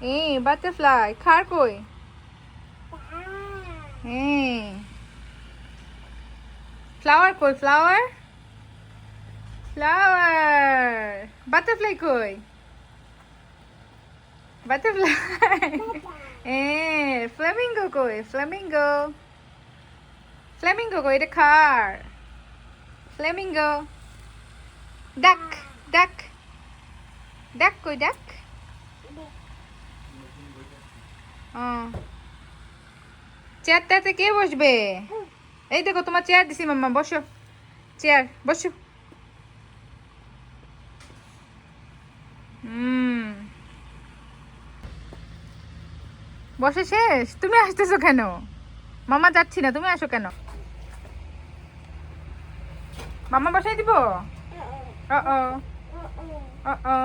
butterfly খার কই flower কই ফ্লাওয়ার ফ্লাওয়ার বাটারফ্লাই কই বাটারফ্লাই ফ্লেমিঙ্গো কই ফ্লেমিঙ্গো ফ্লেমিঙ্গো কই এটা খার ফ্লেমিঙ্গো ডাক ডাক ডাক কই ডাক চেয়ারটাতে কে বসবে এই দেখো তোমার চেয়ার দিছি মাম্মা বসো চেয়ার বসো বসে শেষ তুমি আসতেছো কেন মামা যাচ্ছি না তুমি আসো কেন মামা বসাই দিব ও ও ও ও